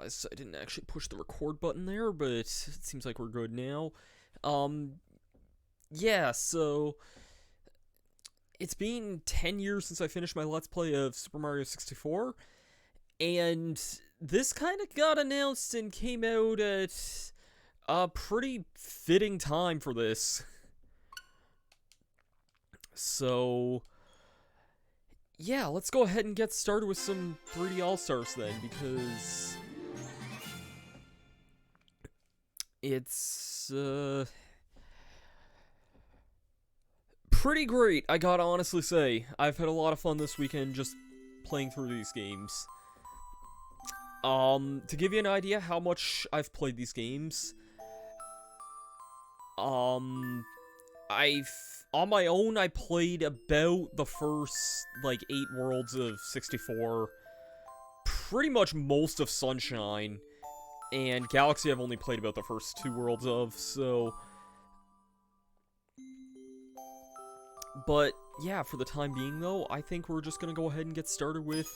realized I didn't actually push the record button there, but it seems like we're good now. Yeah, so it's been 10 years since I finished my Let's Play of Super Mario 64, and this kind of got announced and came out at a pretty fitting time for this. So, yeah, let's go ahead and get started with some 3D All-Stars then, because it's, pretty great, I gotta honestly say. I've had a lot of fun this weekend just playing through these games. To give you an idea how much I've played these games, on my own, I played about the first, like, 8 worlds of 64, pretty much most of Sunshine, and Galaxy I've only played about the first 2 worlds of, so... But, yeah, for the time being, though, I think we're just gonna go ahead and get started with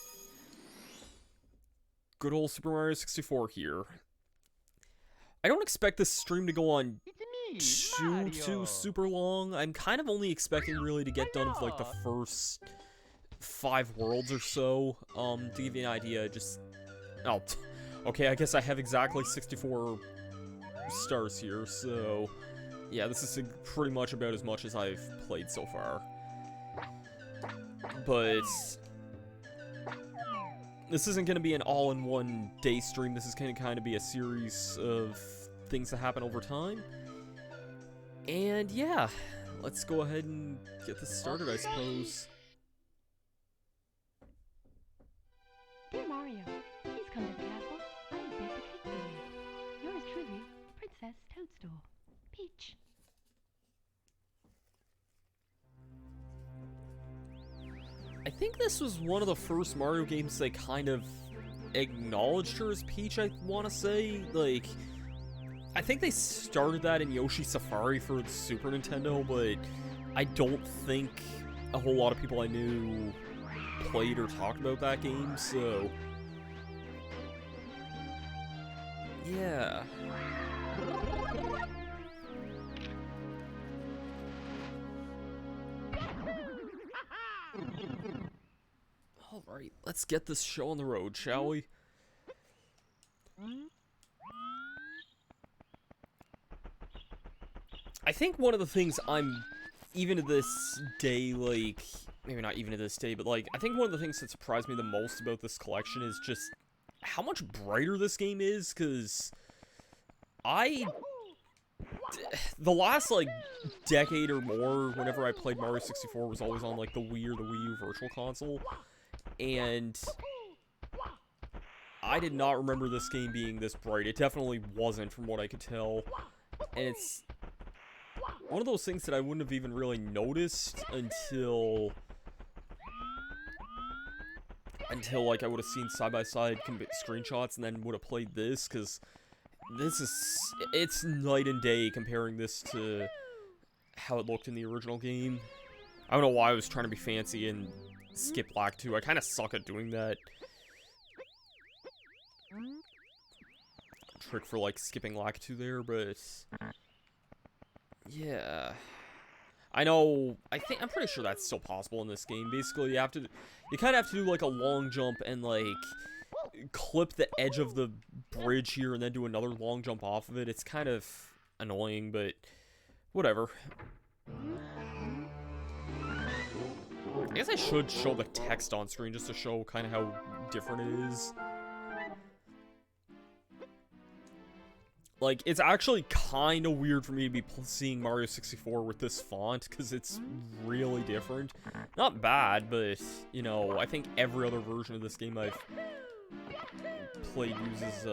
good old Super Mario 64 here. I don't expect this stream to go on too super long. I'm kind of only expecting really to get done with like the first 5 worlds or so. To give you an idea, just... Oh, okay, I guess I have exactly 64 stars here, so... Yeah, this is pretty much about as much as I've played so far. But... this isn't going to be an all-in-one day stream. This is going to kind of be a series of things that happen over time. And yeah, let's go ahead and get this started, I suppose. Dear Mario, please come to the castle. I have baked a cake for you. Yours truly, Princess Toadstool. Peach. I think this was one of the first Mario games that kind of acknowledged her as Peach, I want to say. Like, I think they started that in Yoshi Safari for the Super Nintendo, but I don't think a whole lot of people I knew played or talked about that game, so... yeah. Alright, let's get this show on the road, shall we? I think one of the things I'm, even to this day, like, maybe not even to this day, but like, I think one of the things that surprised me the most about this collection is just how much brighter this game is, because the last, like, decade or more, whenever I played Mario 64 was always on, like, the Wii or the Wii U Virtual Console, and I did not remember this game being this bright. It definitely wasn't, from what I could tell, and it's one of those things that I wouldn't have even really noticed until like, I would have seen side-by-side screenshots and then would have played this, because this is, it's night and day comparing this to how it looked in the original game. I don't know why I was trying to be fancy and skip Lack 2. I kind of suck at doing that. Trick for, like, skipping Lack 2 there, but... yeah. I'm pretty sure that's still possible in this game. Basically, you kind of have to do, like, a long jump and, like, clip the edge of the bridge here and then do another long jump off of it. It's kind of annoying, but whatever. I guess I should show the text on screen just to show kind of how different it is. Like, it's actually kind of weird for me to be seeing Mario 64 with this font, because it's really different. Not bad, but, you know, I think every other version of this game I've played uses,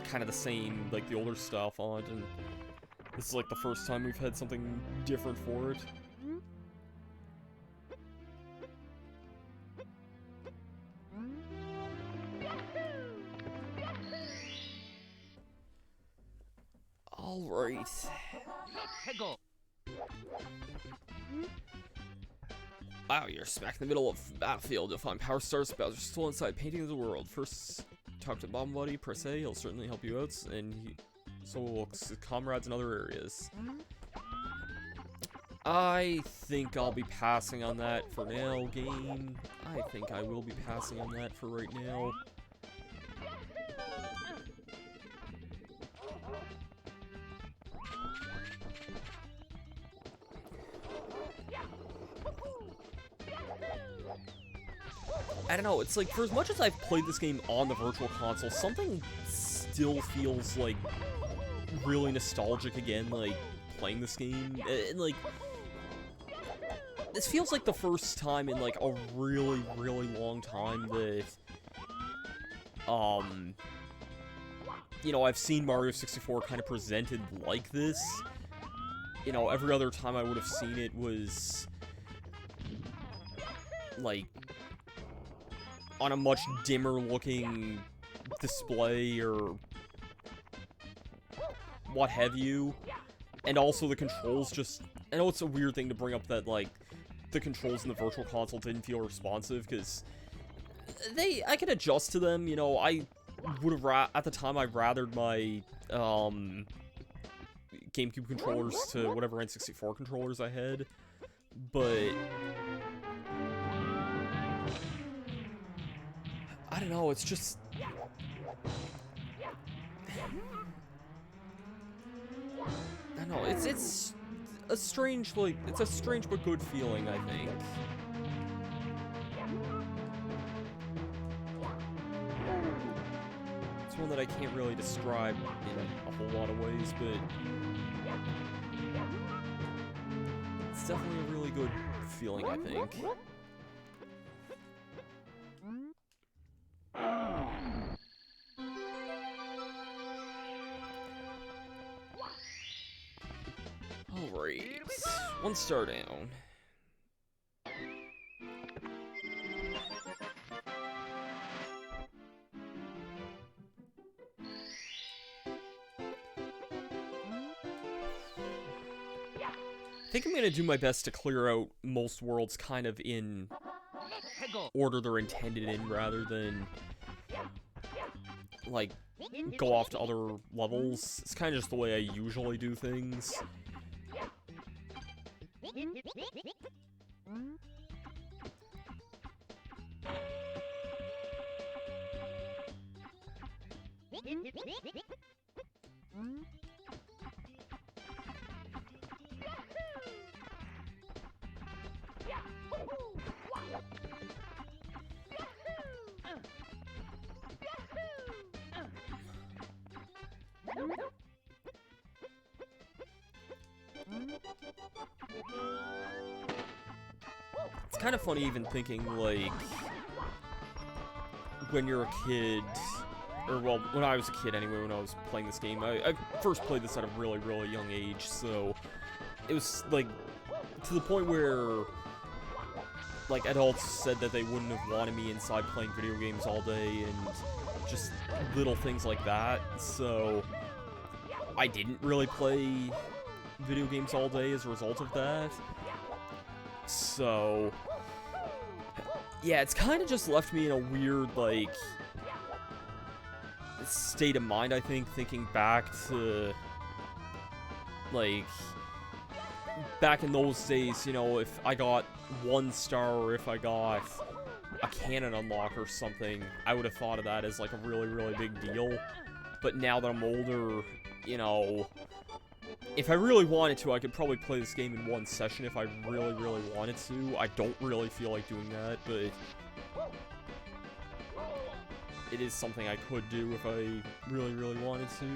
kind of the same, like, the older style font, and this is, like, the first time we've had something different for it. Alright. Wow, you're smack in the middle of the battlefield. You'll find Power Stars. Bowser's still inside, painting the world. First talk to Bomb Buddy, per se, he'll certainly help you out, and so will his comrades in other areas. I think I'll be passing on that for now, game. I think I will be passing on that for right now. I don't know, it's like, for as much as I've played this game on the Virtual Console, something still feels, like, really nostalgic again, like, playing this game. And, like, this feels like the first time in, like, a really, really long time that, you know, I've seen Mario 64 kind of presented like this. You know, every other time I would have seen it was, like, on a much dimmer looking display or what have you. And also the controls just, I know it's a weird thing to bring up that, like, the controls in the Virtual Console didn't feel responsive, because I could adjust to them, you know. I would have, at the time, I rathered my, GameCube controllers to whatever N64 controllers I had, but I don't know, it's just, I don't know, it's a strange, like, it's a strange but good feeling, I think. It's one that I can't really describe in a whole lot of ways, but it's definitely a really good feeling, I think. Alright, 1 star down. I think I'm gonna do my best to clear out most worlds kind of in order they're intended in, rather than, like, go off to other levels. It's kind of just the way I usually do things. It's kind of funny even thinking, like, when you're a kid, or, well, when I was a kid anyway, when I was playing this game, I first played this at a really, really young age, so it was, like, to the point where, like, adults said that they wouldn't have wanted me inside playing video games all day, and just little things like that, so I didn't really play video games all day as a result of that. So yeah, it's kind of just left me in a weird, like, state of mind, I think, thinking back to, like, back in those days, you know, if I got 1 star or if I got a cannon unlock or something, I would have thought of that as, like, a really, really big deal. But now that I'm older, you know, if I really wanted to, I could probably play this game in 1 session if I really, really wanted to. I don't really feel like doing that, but it is something I could do if I really, really wanted to.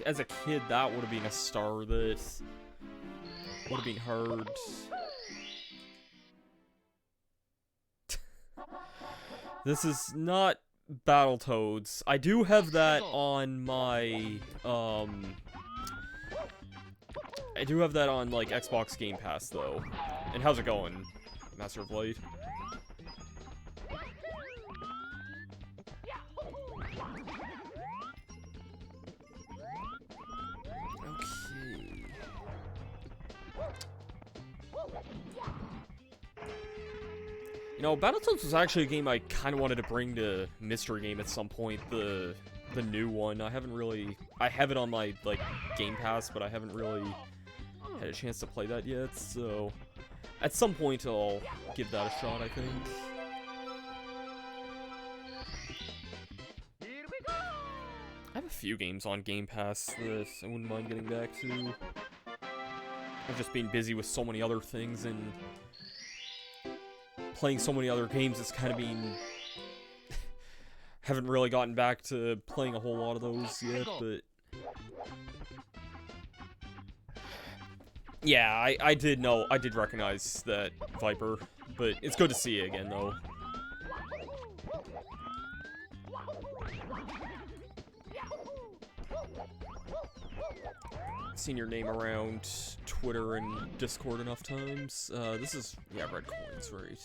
As a kid, that would have been a star that would have been hard. This is not Battletoads. I do have that on my, I do have that on, like, Xbox Game Pass, though. And how's it going, Master of Light? Okay. You know, Battletoads was actually a game I kind of wanted to bring to Mystery Game at some point, the new one. I have it on my, like, Game Pass, but I haven't really had a chance to play that yet, so at some point I'll give that a shot, I think. I have a few games on Game Pass that I wouldn't mind getting back to. I've just been busy with so many other things and playing so many other games, it's kind of been... haven't really gotten back to playing a whole lot of those yet, but... Yeah, I did recognize that Viper, but it's good to see you again, though. Seen your name around Twitter and Discord enough times. This is, yeah, red coins, right.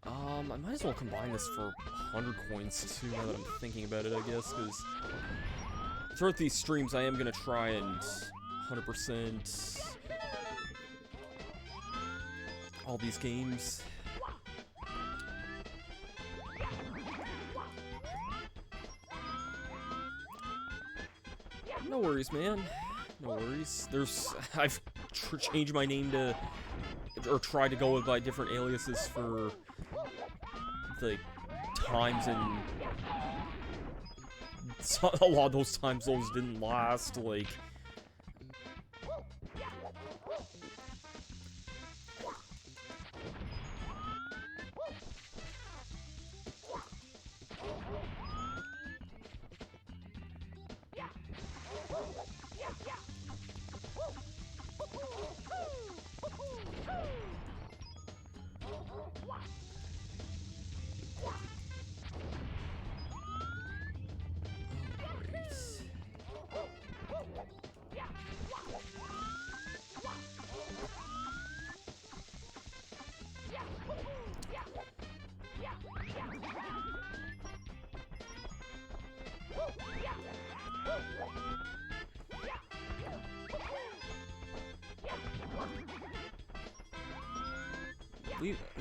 I might as well combine this for 100 coins, too, now that I'm thinking about it, I guess, because throughout these streams, I am gonna try and 100% all these games. No worries, man. No worries. I've changed my name to, or tried to go by different aliases for, like, times, and a lot of those times those didn't last, like...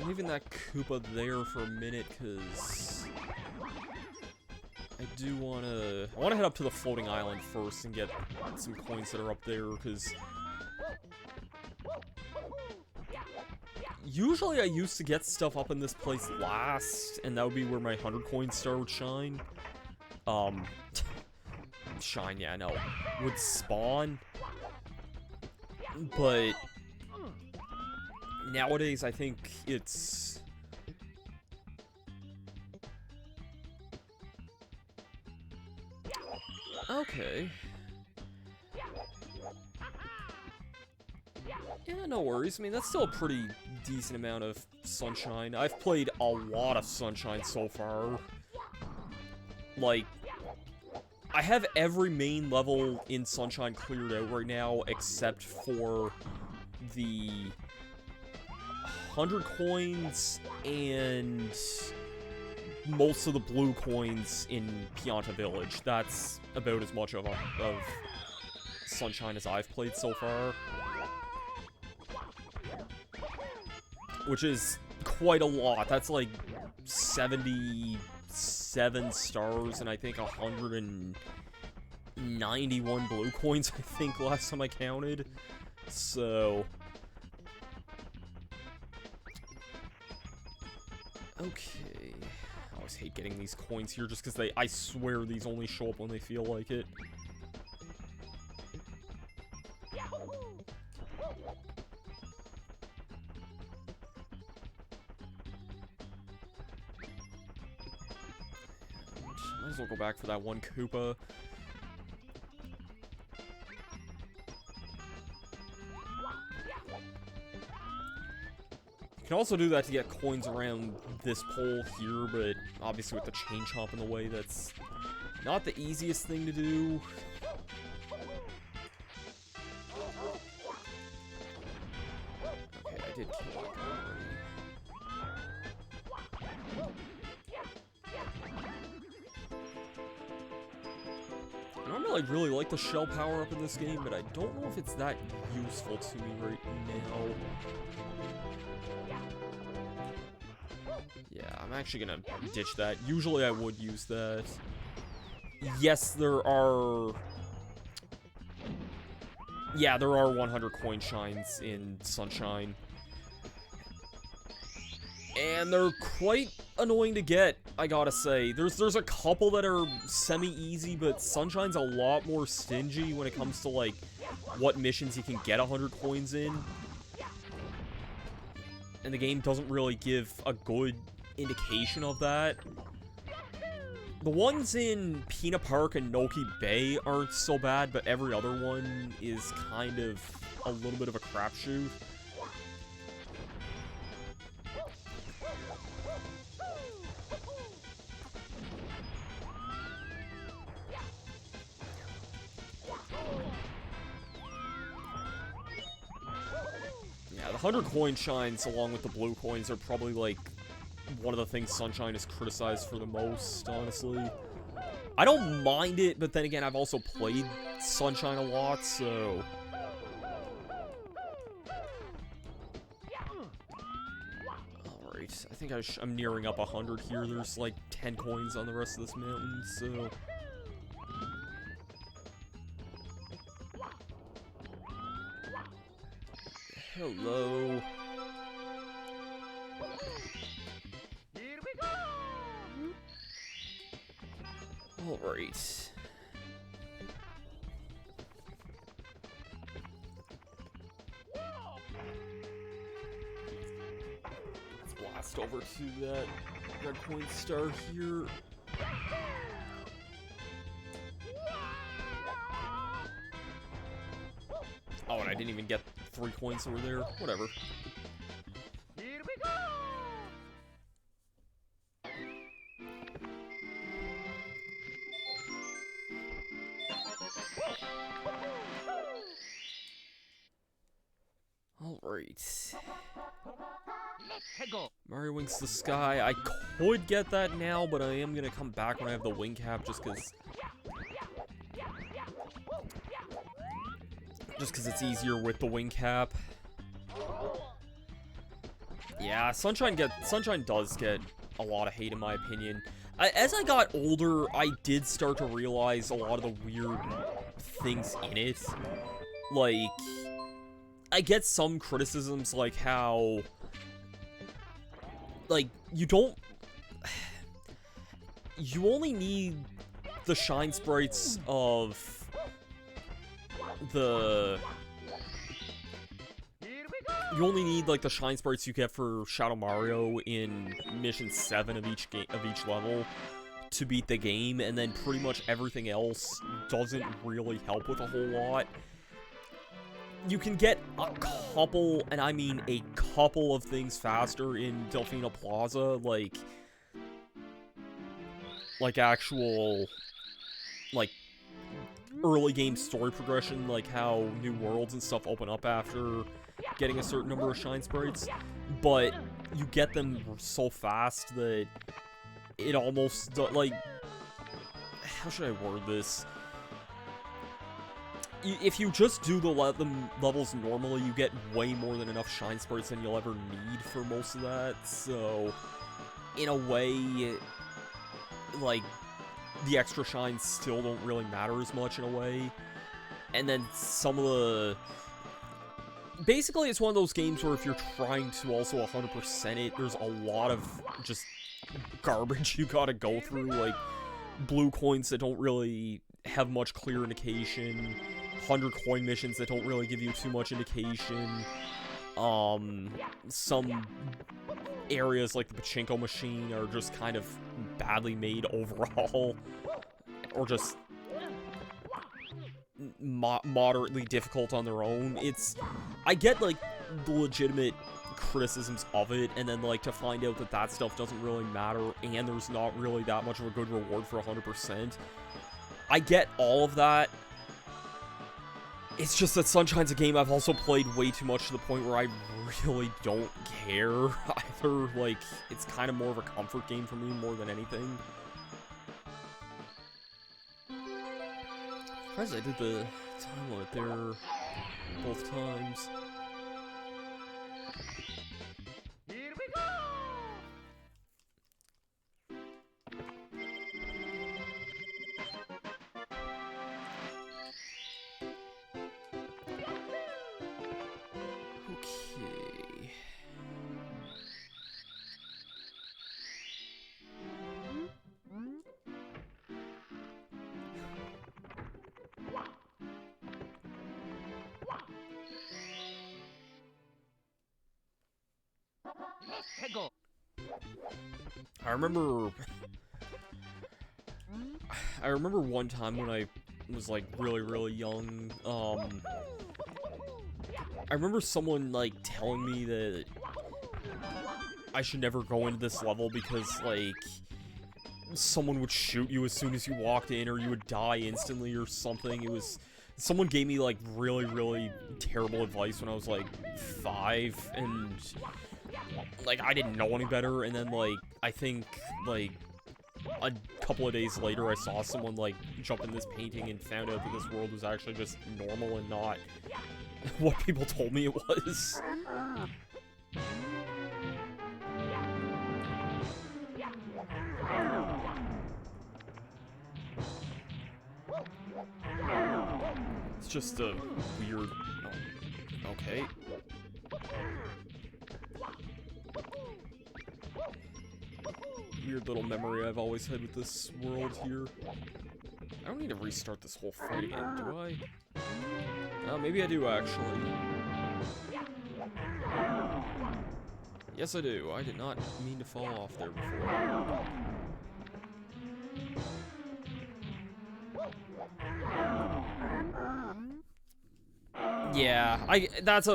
Leaving that Koopa there for a minute, because I do want to head up to the floating island first and get some coins that are up there, because usually I used to get stuff up in this place last, and that would be where my 100 coin star would shine. Shine, yeah, no, would spawn, but nowadays, I think it's... Okay. Yeah, no worries. I mean, that's still a pretty decent amount of Sunshine. I've played a lot of Sunshine so far. Like, I have every main level in Sunshine cleared out right now, except for the 100 coins and most of the blue coins in Pianta Village. That's about as much of Sunshine as I've played so far. Which is quite a lot. That's like 77 stars and I think 191 blue coins, I think, last time I counted. So... okay. I always hate getting these coins here just because I swear these only show up when they feel like it. Might as well go back for that one Koopa. You can also do that to get coins around this pole here, but obviously with the chain chomp in the way, that's not the easiest thing to do. Okay, I did kill it. I normally really like the shell power-up in this game, but I don't know if it's that useful to me right now. Yeah, I'm actually gonna ditch that. Usually I would use that. Yes, there are... Yeah, there are 100 coin shines in Sunshine. And they're quite annoying to get, I gotta say. There's a couple that are semi-easy, but Sunshine's a lot more stingy when it comes to, like, what missions you can get 100 coins in. And the game doesn't really give a good indication of that. The ones in Peanut Park and Noki Bay aren't so bad, but every other one is kind of a little bit of a crapshoot. Yeah, the 100 coin shines along with the blue coins are probably like one of the things Sunshine is criticized for the most, honestly. I don't mind it, but then again, I've also played Sunshine a lot, so... Alright, I think I'm nearing up 100 here. There's like 10 coins on the rest of this mountain, so... Hello. Alright. Let's blast over to that red coin star here. Oh, and I didn't even get 3 coins over there. Whatever. Here we go! Alright. Let's go! Mario Wings the Sky. I could get that now, but I am gonna come back when I have the wing cap just because it's easier with the wing cap. Yeah, Sunshine does get a lot of hate in my opinion. As I got older, I did start to realize a lot of the weird things in it. Like, I get some criticisms like how, like, you only need the shine sprites of you only need like the shine sprites you get for Shadow Mario in mission 7 of each level to beat the game, and then pretty much everything else doesn't really help with a whole lot. You can get a couple, and I mean a couple of things faster in Delfino Plaza, like actual, like, early game story progression, like how new worlds and stuff open up after getting a certain number of shine sprites, but you get them so fast that it almost, like, how should I word this? If you just do the levels normally, you get way more than enough shine sprites than you'll ever need for most of that, so in a way, like, the extra shines still don't really matter as much in a way. And then some of the... Basically, it's one of those games where if you're trying to also 100% it, there's a lot of just garbage you gotta go through, like blue coins that don't really have much clear indication, 100 coin missions that don't really give you too much indication, some areas like the pachinko machine are just kind of badly made overall, or just moderately difficult on their own. I get, like, the legitimate criticisms of it, and then, like, to find out that that stuff doesn't really matter, and there's not really that much of a good reward for 100%. I get all of that. It's just that Sunshine's a game I've also played way too much to the point where I really don't care either. Like, it's kind of more of a comfort game for me more than anything. Surprised I did the time limit there both times. Here we go! Okay. Let's go! I remember one time when I was, like, really, really young, I remember someone, like, telling me that I should never go into this level because, like, someone would shoot you as soon as you walked in, or you would die instantly or something. It was... Someone gave me, like, really, really terrible advice when I was, like, 5, and... like, I didn't know any better, and then, like, I think, like, a couple of days later, I saw someone, like, jump in this painting and found out that this world was actually just normal and not what people told me it was. It's just a weird... oh, okay. Weird little memory I've always had with this world here. I don't need to restart this whole fight again, do I? Maybe I do, actually. Yes, I do. I did not mean to fall off there before. Yeah, that's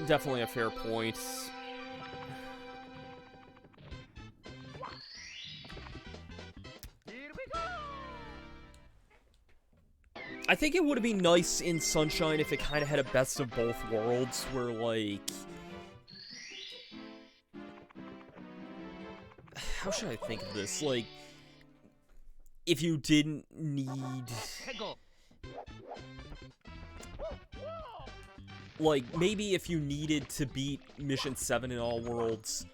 definitely a fair point. I think it would have been nice in Sunshine if it kind of had a best of both worlds, where, like... how should I think of this? Like, if you didn't need... like, maybe if you needed to beat Mission 7 in all worlds,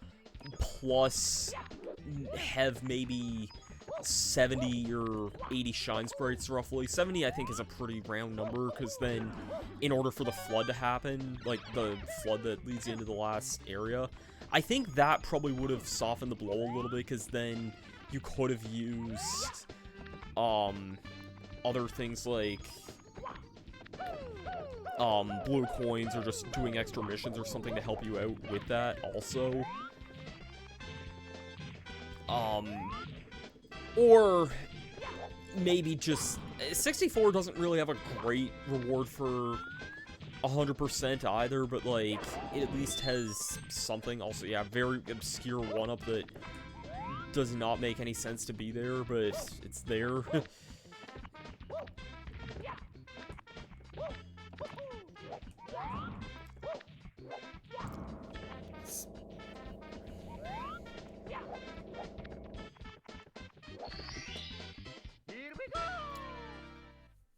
plus have maybe 70 or 80 shine sprites, roughly. 70, I think, is a pretty round number, because then, in order for the flood to happen, like, the flood that leads you into the last area, I think that probably would have softened the blow a little bit, because then you could have used, other things like, blue coins, or just doing extra missions or something to help you out with that, also. Or maybe just... 64 doesn't really have a great reward for 100% either, but, like, it at least has something. Also, yeah, very obscure one-up that does not make any sense to be there, but it's there.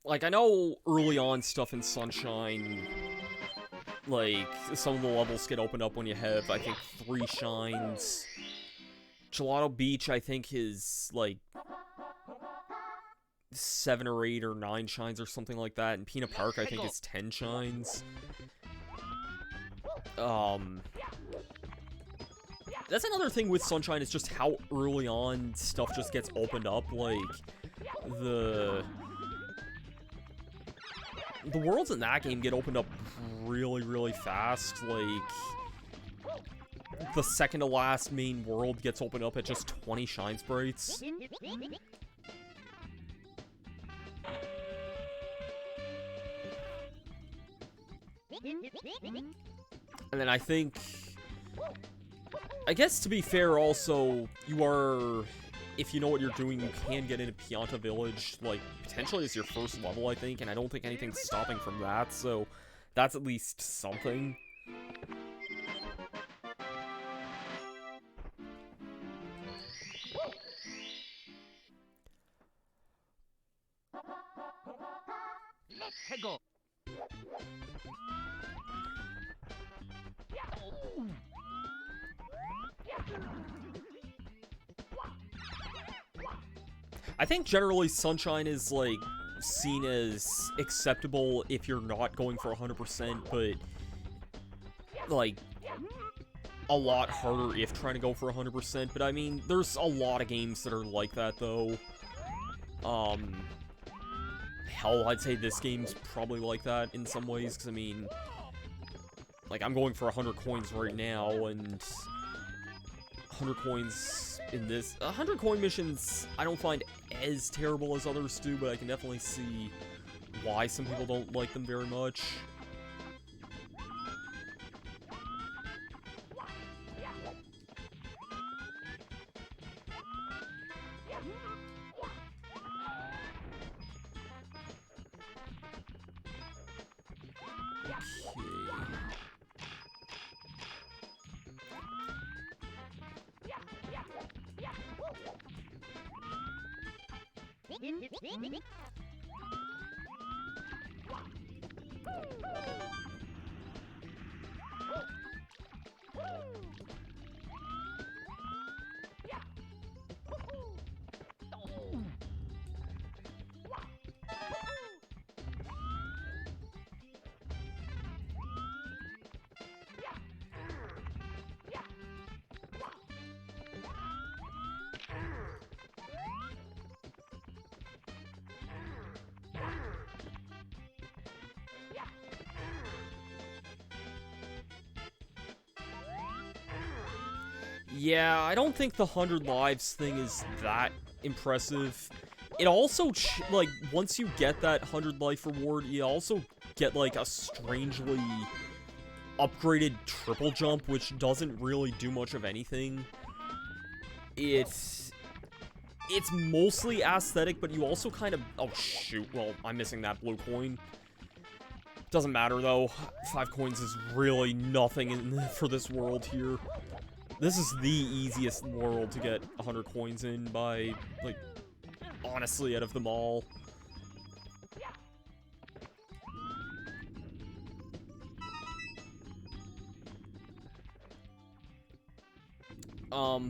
Like, I know early on stuff in Sunshine, like, some of the levels get opened up when you have, I think, 3 shines. Gelato Beach, I think, is, like, 7 or 8 or 9 shines or something like that. And Peanut Park, I think, is 10 shines. That's another thing with Sunshine, is just how early on stuff just gets opened up. Like, the worlds in that game get opened up really, really fast. Like, the second to last main world gets opened up at just 20 shine sprites. And then I think I guess to be fair, also, you are, if you know what you're doing, you can get into Pianta Village, like, potentially as your first level, I think, and I don't think anything's stopping from that, so that's at least something. Let's go. I think generally Sunshine is, like, seen as acceptable if you're not going for 100%, but, like, a lot harder if trying to go for 100%, but I mean, there's a lot of games that are like that, though. Hell, I'd say this game's probably like that in some ways, because, I mean, like, I'm going for 100 coins right now, and 100 coins in this... 100 coin missions I don't find as terrible as others do, but I can definitely see why some people don't like them very much. Yeah, I don't think the 100 lives thing is that impressive. It also, like, once you get that 100 life reward, you also get, like, a strangely upgraded triple jump, which doesn't really do much of anything. It's mostly aesthetic, but you also kind of... Oh, shoot. Well, I'm missing that blue coin. Doesn't matter, though. 5 coins is really nothing for this world here. This is the easiest world to get 100 coins in by, like, honestly, out of them all.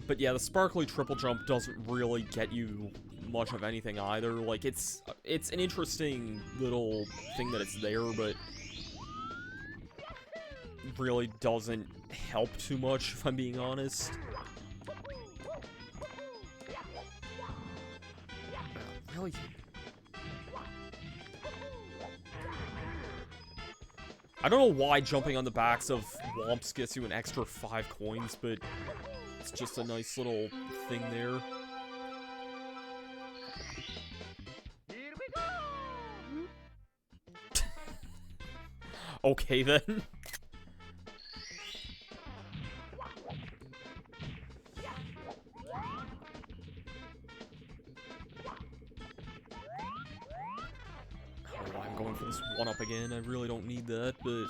But yeah, the sparkly triple jump doesn't really get you much of anything either. Like, it's an interesting little thing that it's there, but really doesn't help too much, if I'm being honest. Really? I don't know why jumping on the backs of Womps gets you an extra 5 coins, but it's just a nice little thing there. Here we go. Okay, then. I'm going for this one-up again. I really don't need that, but...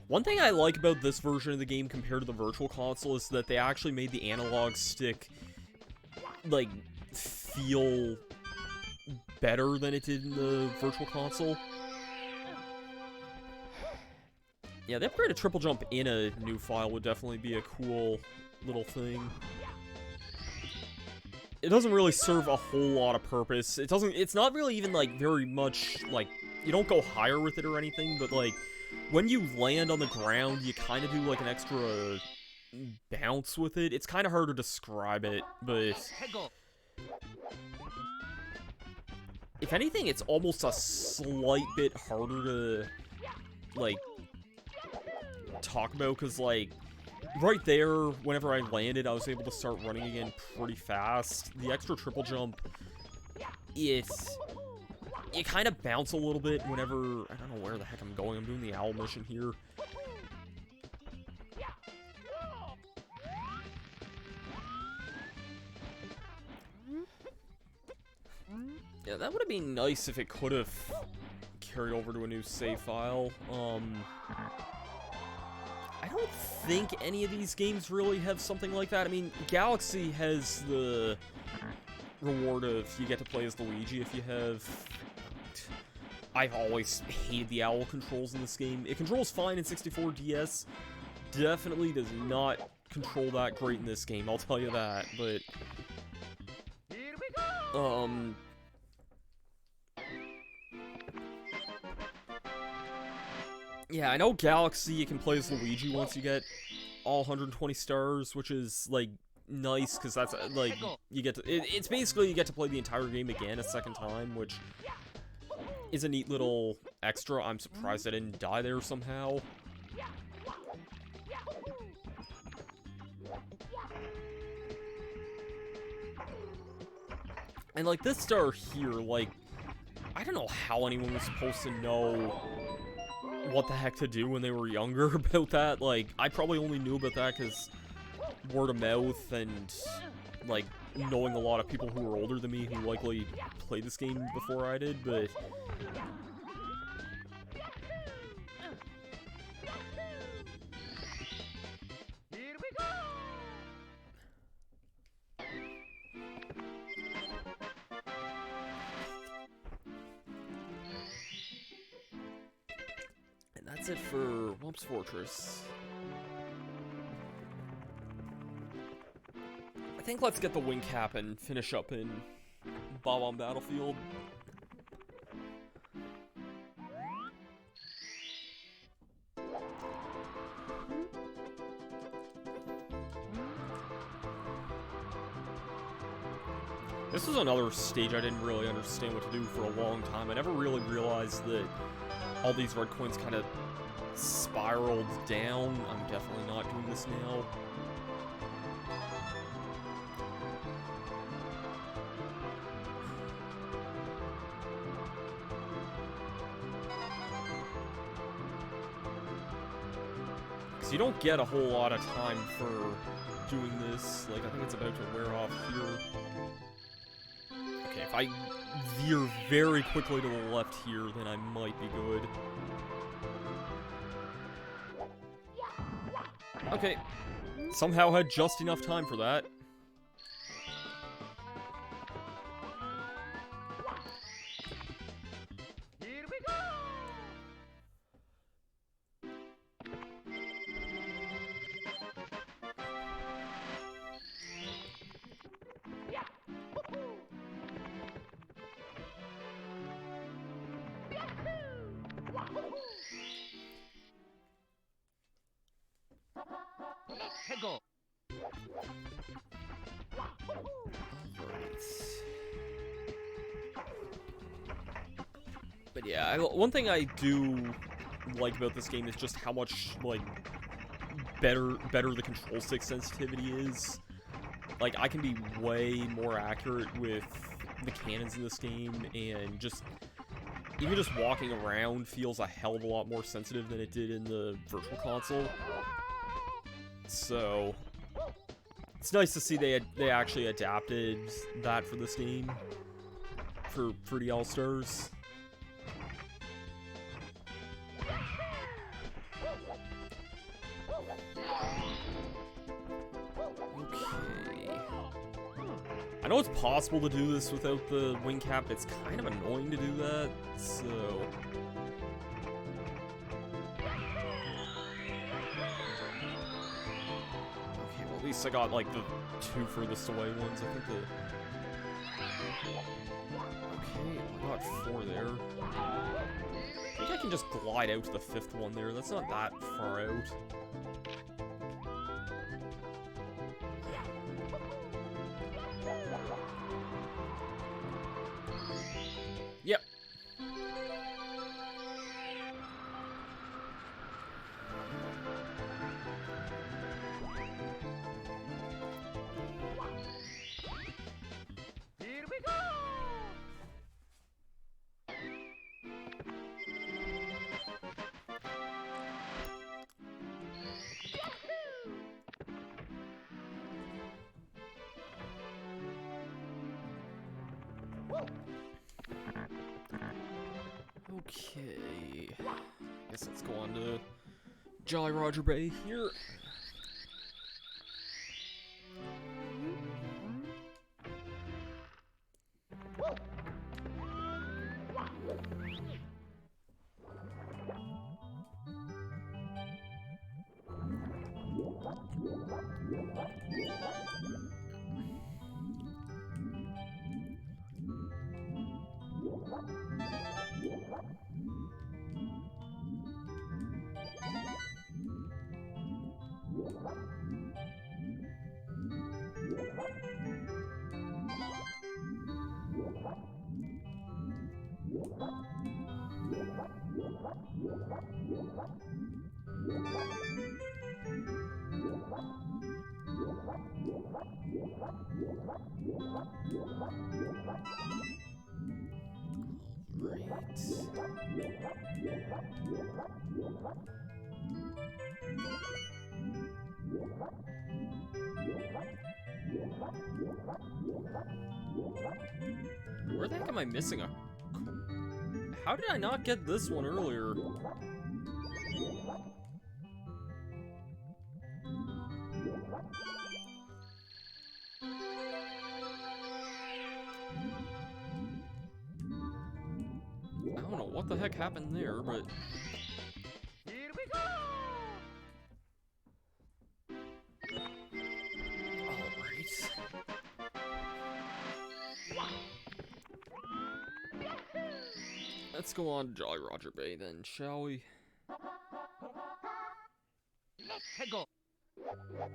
One thing I like about this version of the game compared to the Virtual Console is that they actually made the analog stick, like, feel better than it did in the Virtual Console. Yeah, the upgraded triple jump in a new file would definitely be a cool little thing. It doesn't really serve a whole lot of purpose. It's not really even, like, very much, like, you don't go higher with it or anything, but, like, when you land on the ground, you kind of do, like, an extra bounce with it. It's kind of hard to describe it, but... If anything, it's almost a slight bit harder to, like, talk about, because, like, right there, whenever I landed, I was able to start running again pretty fast. The extra triple jump you kind of bounce a little bit whenever, I don't know where the heck I'm going. I'm doing the owl mission here. Yeah, that would have been nice if it could have carried over to a new save file. I don't think any of these games really have something like that. I mean, Galaxy has the reward of you get to play as Luigi if you have... I've always hated the owl controls in this game. It controls fine in 64 DS. Definitely does not control that great in this game, I'll tell you that, but... Here we go! Yeah, I know Galaxy, you can play as Luigi once you get all 120 stars, which is, like, nice, because that's, like, you get to... It's basically you get to play the entire game again a second time, which is a neat little extra. I'm surprised I didn't die there somehow. And, like, this star here, like, I don't know how anyone was supposed to know what the heck to do when they were younger about that. Like, I probably only knew about that because word of mouth and, like, knowing a lot of people who were older than me who likely played this game before I did, but... Here we go! And that's it for Whump's Fortress. I think let's get the wing cap and finish up in Bob-omb Battlefield. This was another stage I didn't really understand what to do for a long time. I never really realized that all these red coins kind of spiraled down. I'm definitely not doing this now. Because you don't get a whole lot of time for doing this. Like, I think it's about to wear off here. Okay, if I veer very quickly to the left here, then I might be good. Okay, somehow had just enough time for that. Here we go! Let's go! But yeah, one thing I do like about this game is just how much, like, better the control stick sensitivity is. Like, I can be way more accurate with the cannons in this game, and just even just walking around feels a hell of a lot more sensitive than it did in the Virtual Console. So it's nice to see they actually adapted that for this game for the All-Stars. Okay. I know it's possible to do this without the wing cap. It's kind of annoying to do that, so... Okay, well, at least I got, like, the two furthest away ones. I think the... Okay, I got 4 there. I think I can just glide out to the 5th one there. That's not that far out. Yep. Here we go! Okay. Guess let's go on to Jolly Roger Bay here. Where the heck am I missing a... How did I not get this one earlier? I don't know what the heck happened there, but... Here we go! Alright. Let's go on to Jolly Roger Bay then, shall we? Let's go! Oh, man.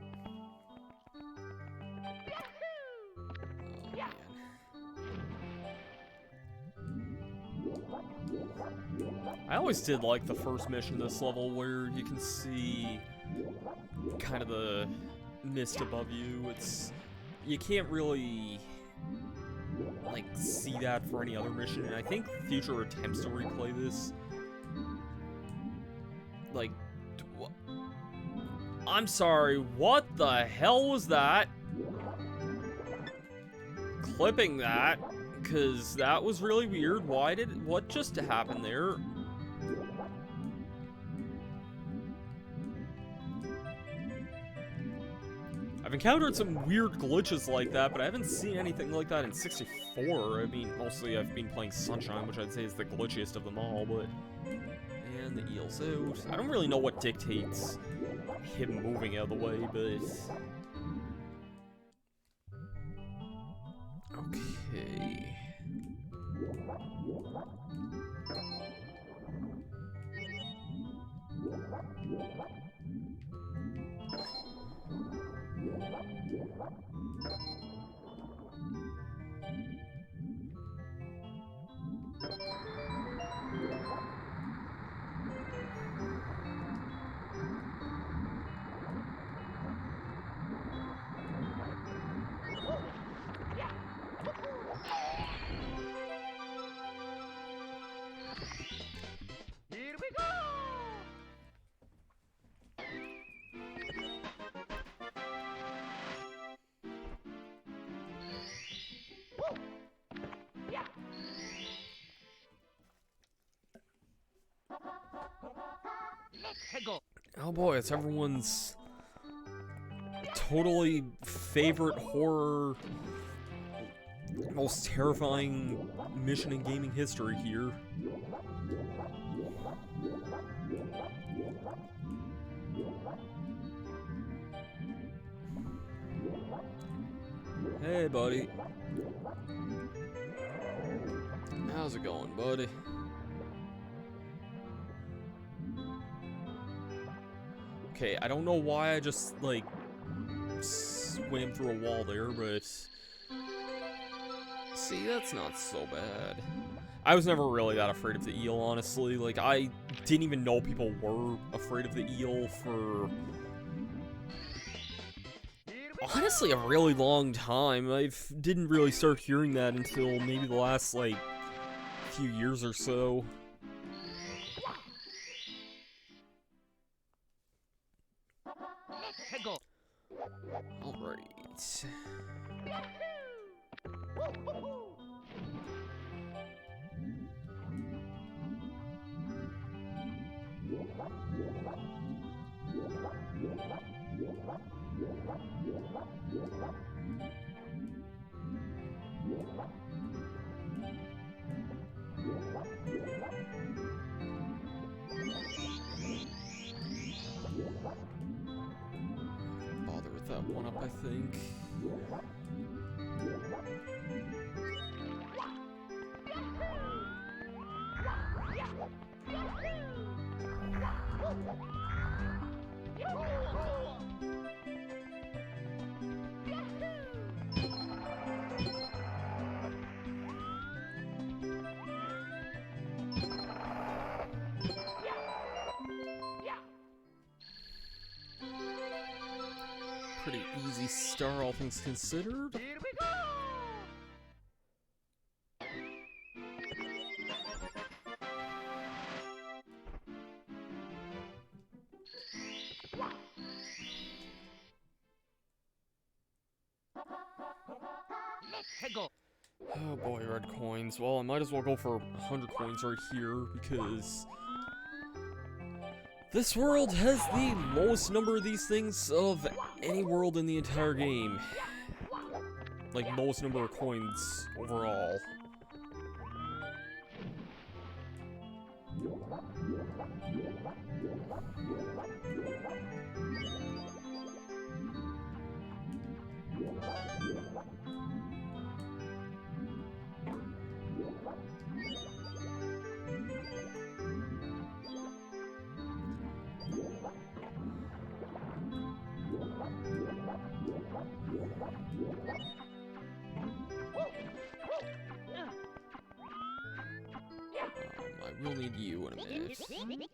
I always did like the first mission of this level where you can see kind of the mist above you. You can't really like see that for any other mission, and I think future attempts to replay this, like, I'm sorry, what the hell was that? Clipping that, because that was really weird. What just happened there? I've encountered some weird glitches like that, but I haven't seen anything like that in 64. I mean, mostly I've been playing Sunshine, which I'd say is the glitchiest of them all, but... And the eel's out. I don't really know what dictates him moving out of the way, but... Okay... Here we go! Let's go! Oh boy, it's everyone's totally favorite horror, most terrifying mission in gaming history here. Hey, buddy. How's it going, buddy? Okay, I don't know why I just, like, swam through a wall there, but... See, that's not so bad. I was never really that afraid of the eel, honestly. Like, I didn't even know people were afraid of the eel for... honestly, a really long time. I didn't really start hearing that until maybe the last, like, few years or so. Let's go! Alright. I think. Pretty easy start, all things considered. Here we go! Let's go! Oh boy, red coins. Well, I might as well go for 100 coins right here, because this world has the lowest number of these things of any world in the entire game. Like, lowest number of coins overall. I will need you in a minute.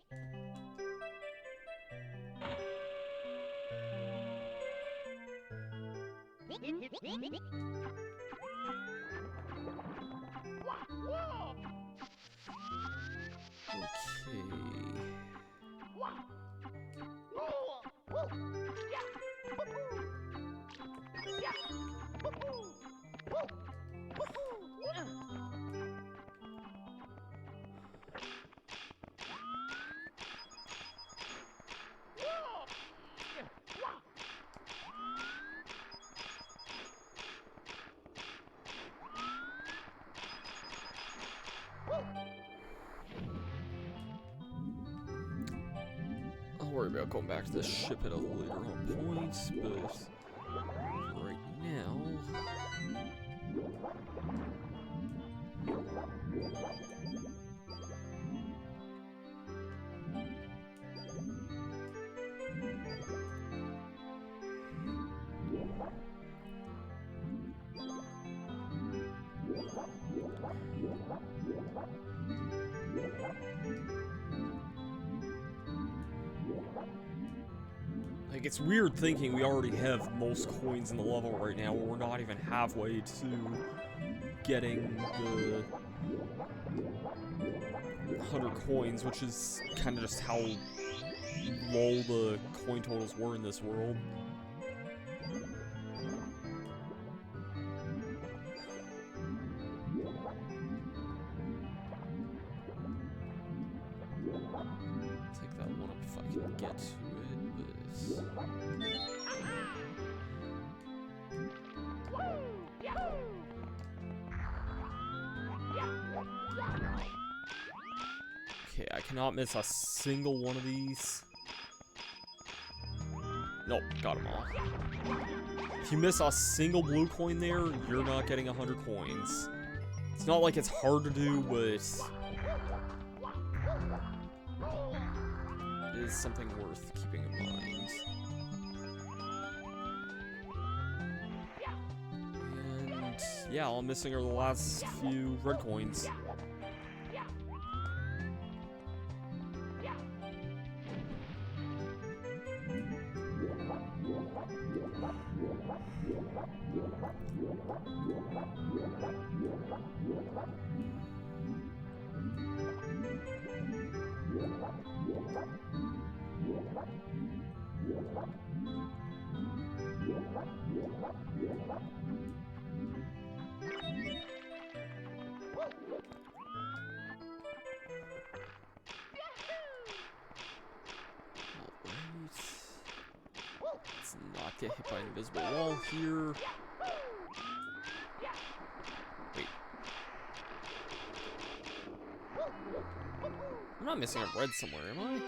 I'll worry about going back to this ship at a later on point, but right now... Like, it's weird thinking we already have most coins in the level right now, where we're not even halfway to getting the 100 coins, which is kind of just how low the coin totals were in this world. Take that one up if I can get to it, but... Okay, I cannot miss a single one of these. Nope, got them all. If you miss a single blue coin there, you're not getting 100 coins. It's not like it's hard to do, but it is something worth keeping in mind. And yeah, all I'm missing are the last few red coins. Let's not get hit by an invisible wall here. Wait. I'm not missing a red somewhere, am I?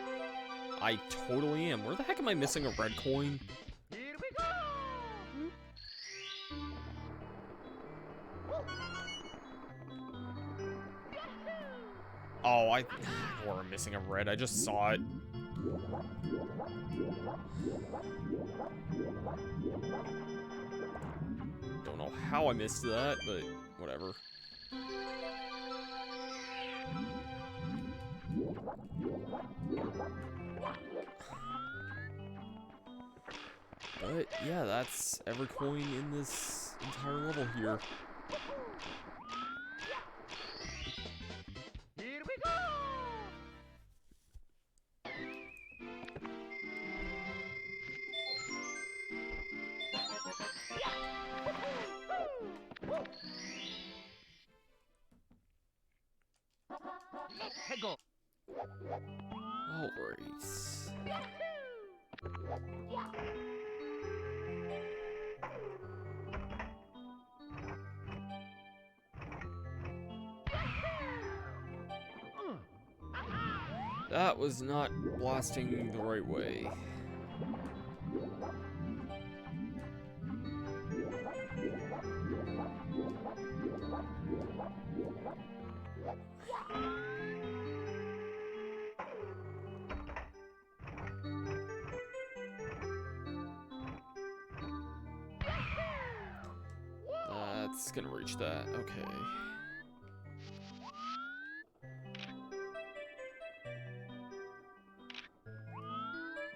I totally am. Where the heck am I missing a red coin? Here we go! Oh, I know where I'm missing a red. I just saw it. Don't know how I missed that, but whatever. But yeah, that's every coin in this entire level here. Here we go! Let's go! Alright. That was not blasting the right way. That's gonna reach that, okay.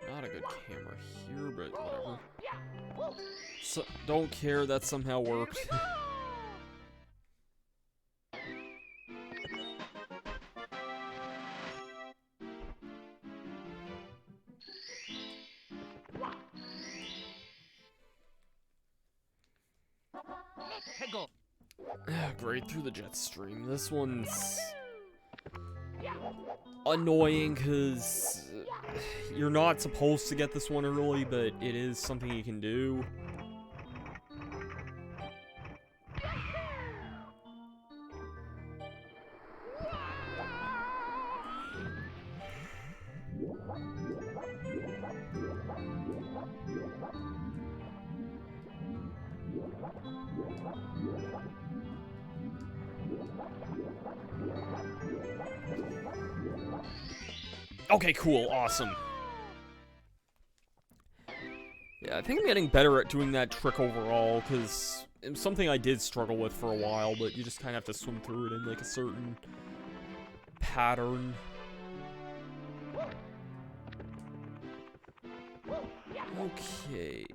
Not a good camera here, but whatever. So, don't care, that somehow worked. Let's go! Great through the jet stream. This one's annoying because you're not supposed to get this one early, but it is something you can do. Okay, cool, awesome. Yeah, I think I'm getting better at doing that trick overall, because it's something I did struggle with for a while, but you just kind of have to swim through it in, like, a certain pattern. Okay.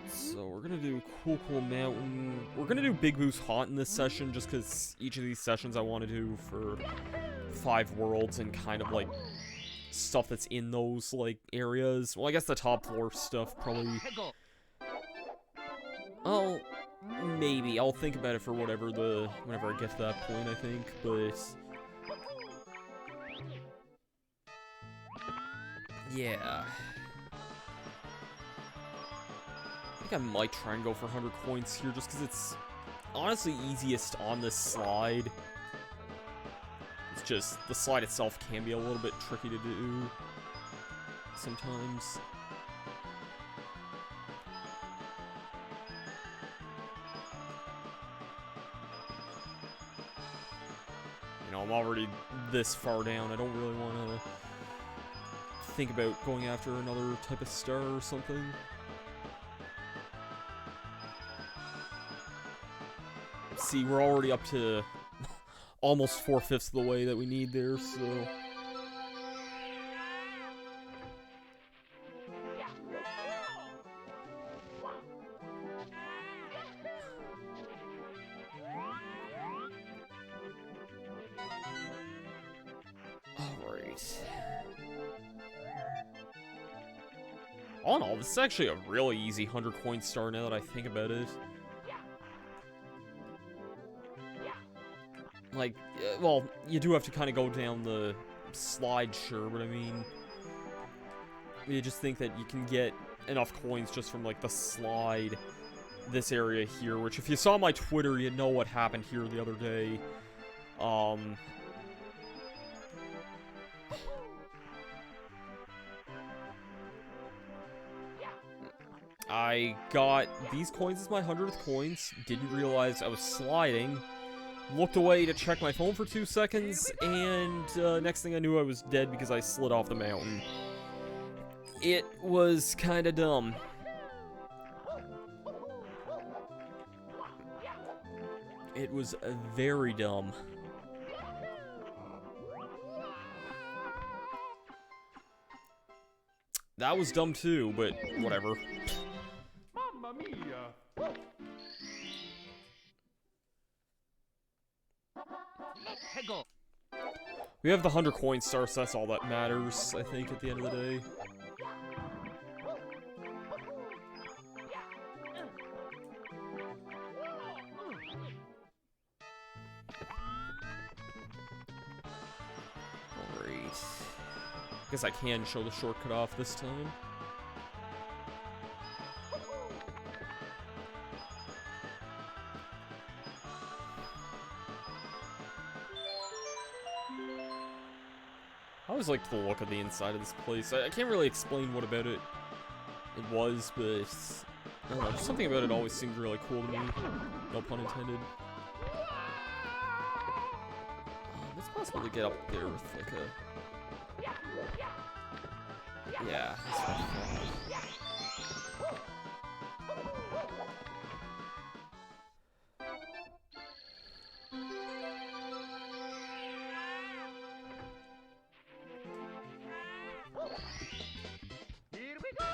So we're gonna do Cool Mountain. We're gonna do Big Boo's Haunt in this session, just because each of these sessions I want to do for 5 worlds and kind of like stuff that's in those like areas. Well, I guess the top floor stuff probably. Let's go! Oh, maybe I'll think about it for whenever I get to that point. I think, but yeah. I think I might try and go for 100 coins here, just because it's honestly easiest on this slide. It's just, the slide itself can be a little bit tricky to do sometimes. You know, I'm already this far down. I don't really want to think about going after another type of star or something. See, we're already up to almost 4/5 of the way that we need there, so... Alright. All in all, this is actually a really easy 100-coin star now that I think about it. Like, well, you do have to kind of go down the slide, sure, but I mean, you just think that you can get enough coins just from, like, the slide, this area here, which if you saw my Twitter, you'd know what happened here the other day. I got these coins as my 100th coins, didn't realize I was sliding, looked away to check my phone for 2 seconds, and next thing I knew I was dead because I slid off the mountain. It was kinda dumb. It was very dumb. That was dumb too, but whatever. Mamma mia! Hego. We have the 100 coin star, so that's all that matters, I think, at the end of the day. Alright. Guess I can show the shortcut off this time. I always liked the look of the inside of this place. I can't really explain what about it was, but I don't know, just something about it always seemed really cool to me. No pun intended. It's possible to get up there with like a... Yeah, that's what I thought. Here we go!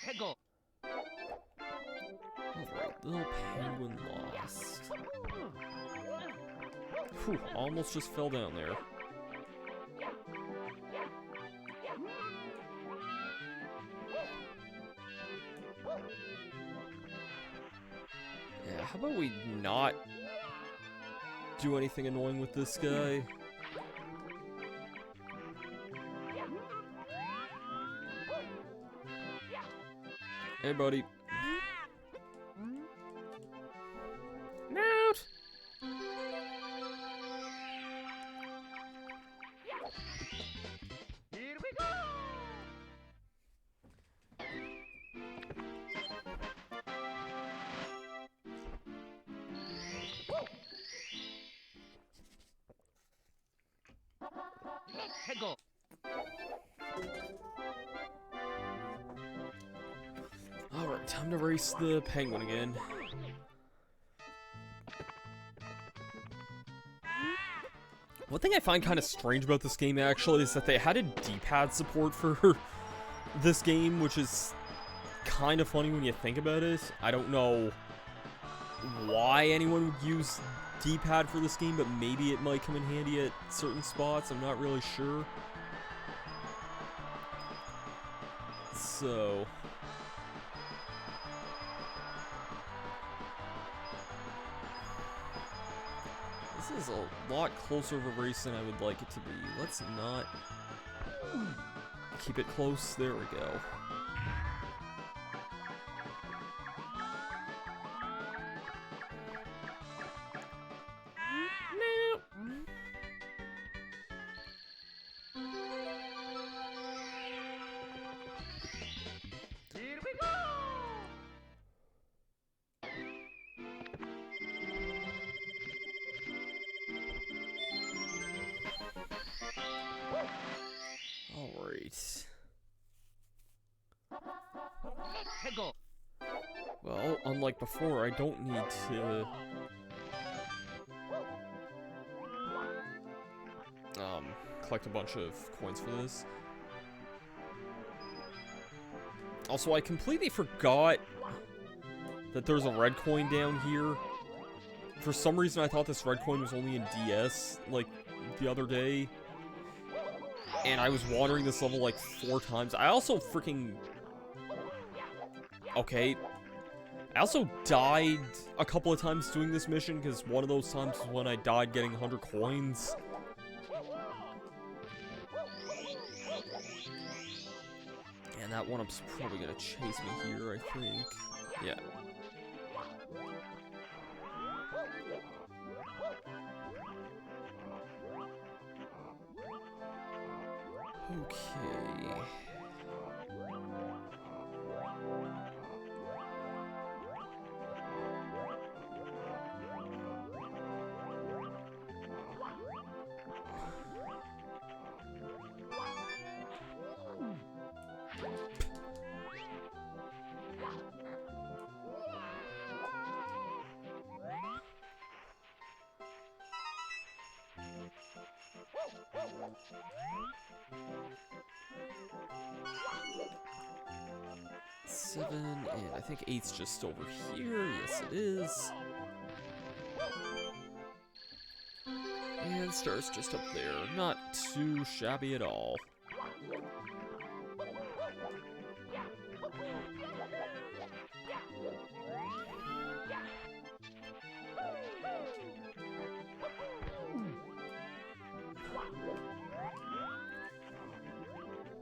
Hego. Alright, little penguin lost. Whew, almost just fell down there. Yeah, how about we not do anything annoying with this guy? Hey, buddy. Note. Here we go! Hego. Alright, time to race the penguin again. One thing I find kind of strange about this game, actually, is that they had a D-pad support for this game, which is kind of funny when you think about it. I don't know why anyone would use D-pad for this game, but maybe it might come in handy at certain spots. I'm not really sure. So... This is a lot closer of a race than I would like it to be. Let's not keep it close. There we go. Here we go! Alright. Hego. Well, unlike before, I don't need to... collect a bunch of coins for this. Also, I completely forgot that there's a red coin down here. For some reason, I thought this red coin was only in DS, like, the other day. And I was wandering this level, like, 4 times. I also freaking... Okay. I also died a couple of times doing this mission, because one of those times was when I died getting 100 coins. And that one-up's probably gonna chase me here, I think. Yeah. Okay. Seven, and I think eight's just over here. Yes, it is. And star's just up there. Not too shabby at all.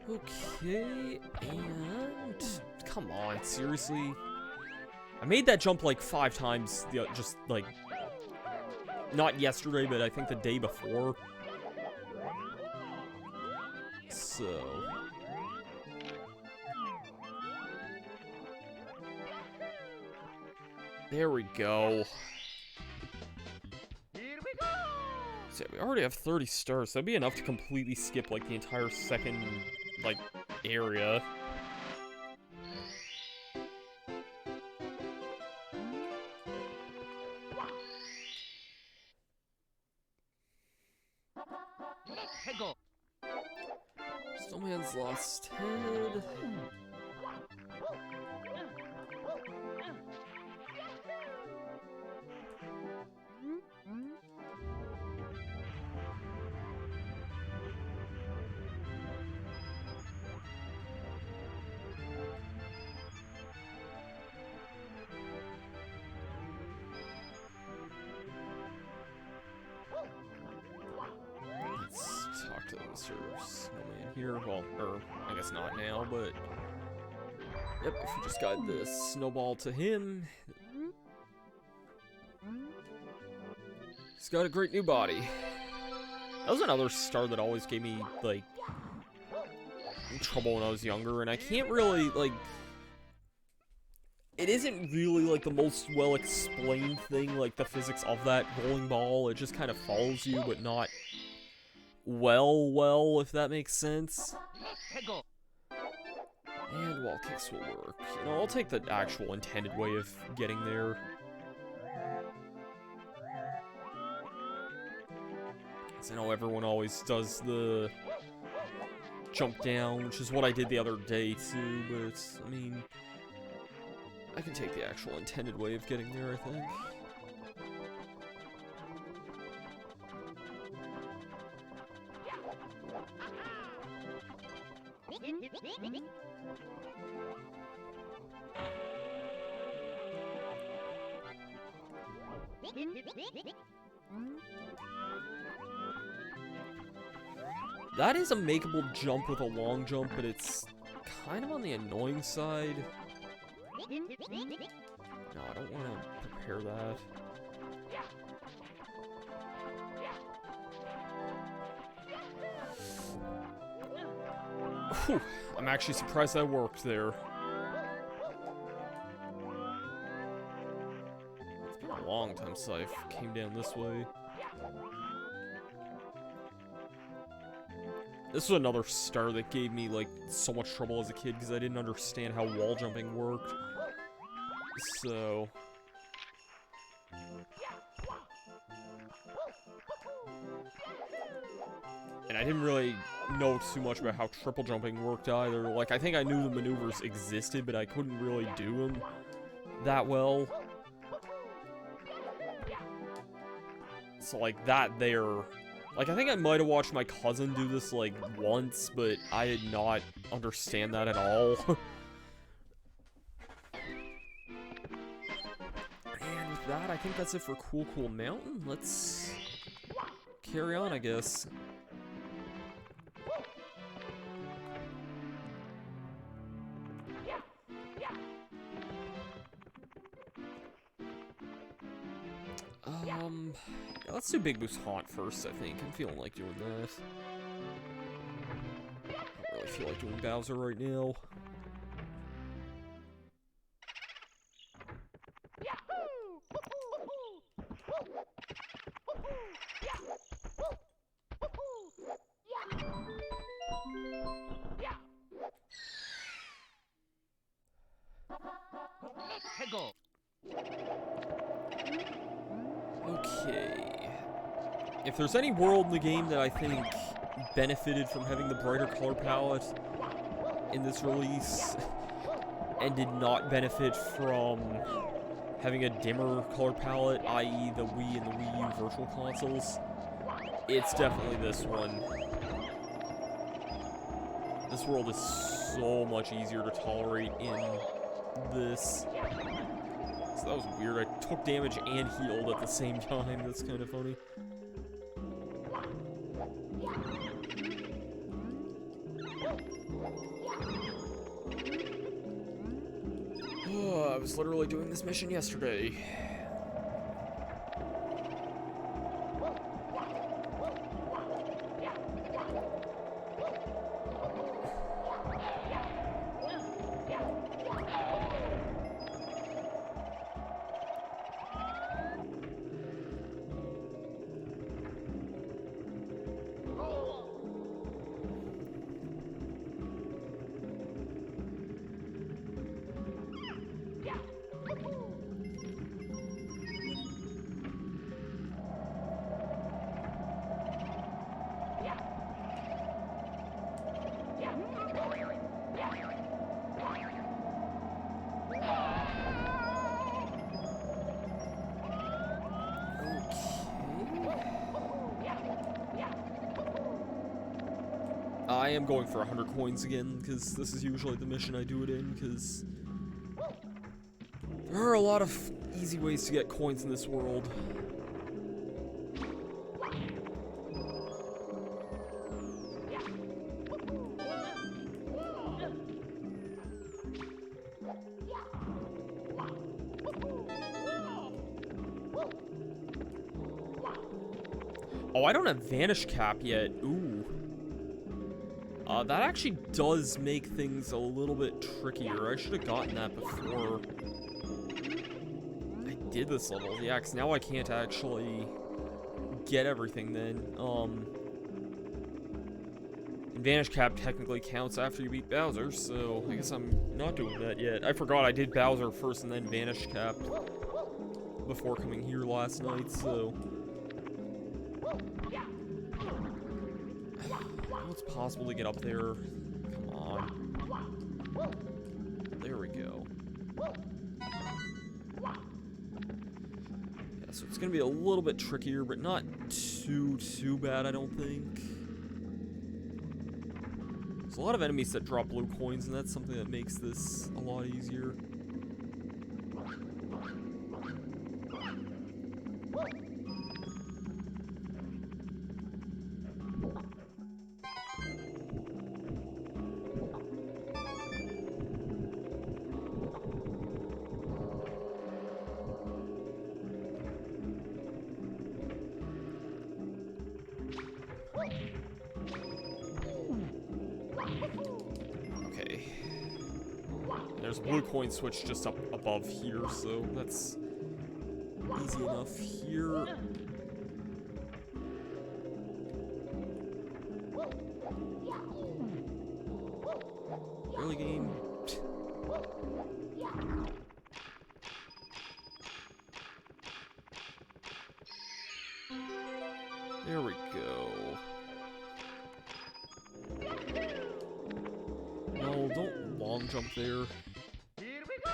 Okay, and come on, seriously? I made that jump like 5 times, just like, not yesterday, but I think the day before. So... there we go. Here we go! So we already have 30 stars. That'd be enough to completely skip like the entire second, like, area. Hegel. Snowman's lost head. Let's talk to Mr. Snowman here. Well, or I guess not now, but yep, if we just got this snowball to him, he's got a great new body. That was another star that always gave me like trouble when I was younger, and I can't really like. It isn't really like the most well explained thing, like the physics of that bowling ball. It just kind of follows you, but not well, if that makes sense. Hegel. And wall kicks will work. You know, I'll take the actual intended way of getting there. 'Cause I know everyone always does the jump down, which is what I did the other day too, but I mean, I can take the actual intended way of getting there, I think. That is a makeable jump with a long jump, but it's kind of on the annoying side. No, I don't want to prepare that. Whew, I'm actually surprised that worked there. It's been a long time since I came down this way. This was another star that gave me, like, so much trouble as a kid because I didn't understand how wall jumping worked. So... and I didn't really know too much about how triple jumping worked either. Like, I think I knew the maneuvers existed, but I couldn't really do them that well. So, like, that there... like, I think I might have watched my cousin do this, like, once, but I did not understand that at all. And with that, I think that's it for Cool Cool Mountain. Let's carry on, I guess. Yeah, let's do Big Boo's Haunt first, I think. I'm feeling like doing that. feel like doing Bowser right now. Let's go. Okay. If there's any world in the game that I think benefited from having the brighter color palette in this release and did not benefit from having a dimmer color palette, i.e. the Wii and the Wii U Virtual Consoles, it's definitely this one. This world is so much easier to tolerate in this. So that was weird. I took damage and healed at the same time. That's kind of funny. Oh, I was literally doing this mission yesterday. I am going for 100 coins again, because this is usually the mission I do it in, because there are a lot of easy ways to get coins in this world. Oh, I don't have Vanish Cap yet. Ooh. That actually does make things a little bit trickier. I should have gotten that before I did this level. Yeah, because now I can't actually get everything then. And Vanish Cap technically counts after you beat Bowser, so I guess I'm not doing that yet. I forgot I did Bowser first and then Vanish Cap before coming here last night, so... It's possible to get up there. Come on. There we go. Yeah, so it's gonna be a little bit trickier, but not too bad, I don't think. There's a lot of enemies that drop blue coins, and that's something that makes this a lot easier. Okay. There's a blue coin switch just up above here, so that's easy enough here. Really, game? There we go. No, don't long jump there. Here we go.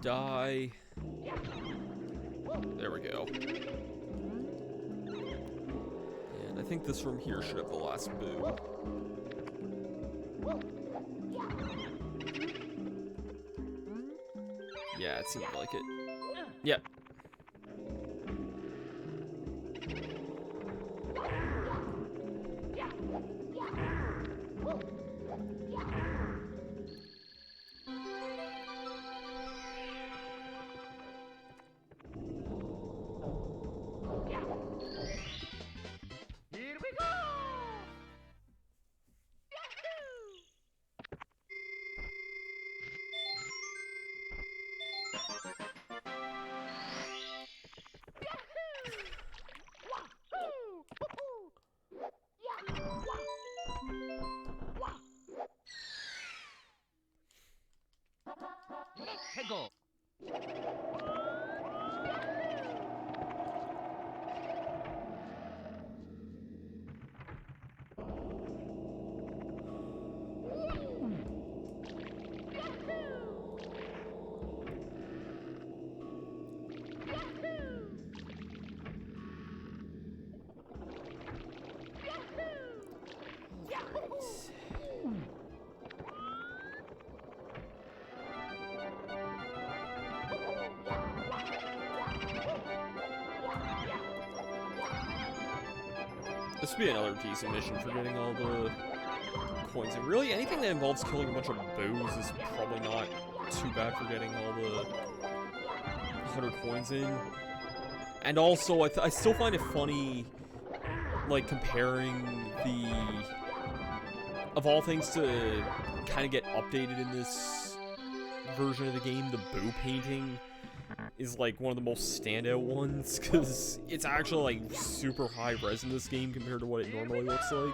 Die. There we go. And I think this room here should have the last boo. Yeah, it seemed like it. Yep. Here we go! Let's go! This would be another decent mission for getting all the coins. And really, anything that involves killing a bunch of boos is probably not too bad for getting all the 100 coins in. And also, I still find it funny, like, comparing the... Of all things to kind of get updated in this version of the game, the boo painting is like one of the most standout ones, because it's actually like super high res in this game compared to what it normally looks like.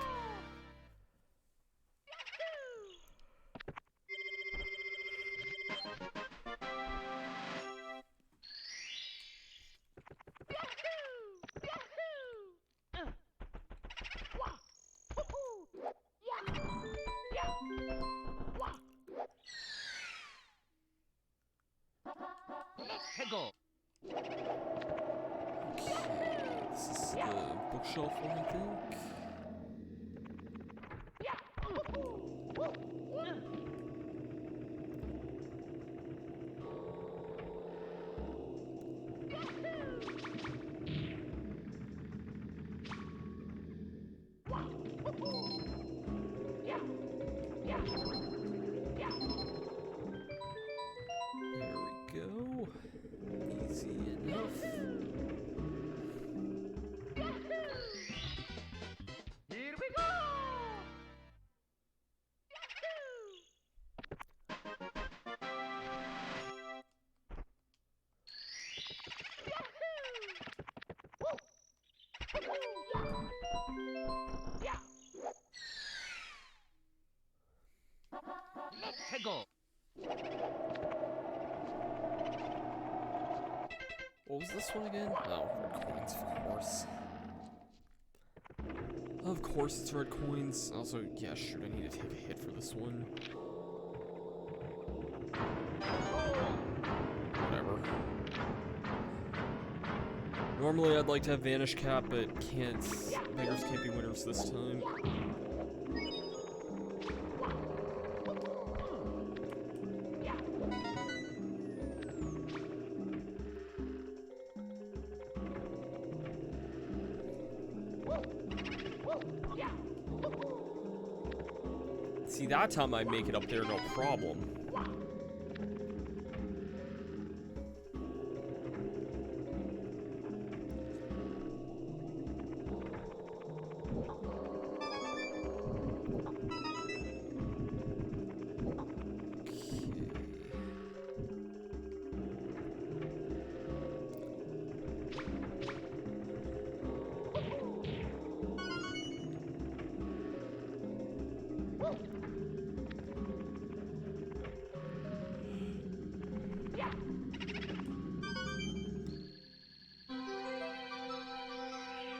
Let's go! Okay, this is the bookshelf one, I think. There we go. Easy enough. Here we go! Let's go! What was this one again? Oh, red coins, of course. Of course it's red coins. Also, yeah, shoot, I need to take a hit for this one. Whatever. Normally I'd like to have Vanish Cap, but can't. Beggars can't be winners this time. See, that time I make it up there, no problem.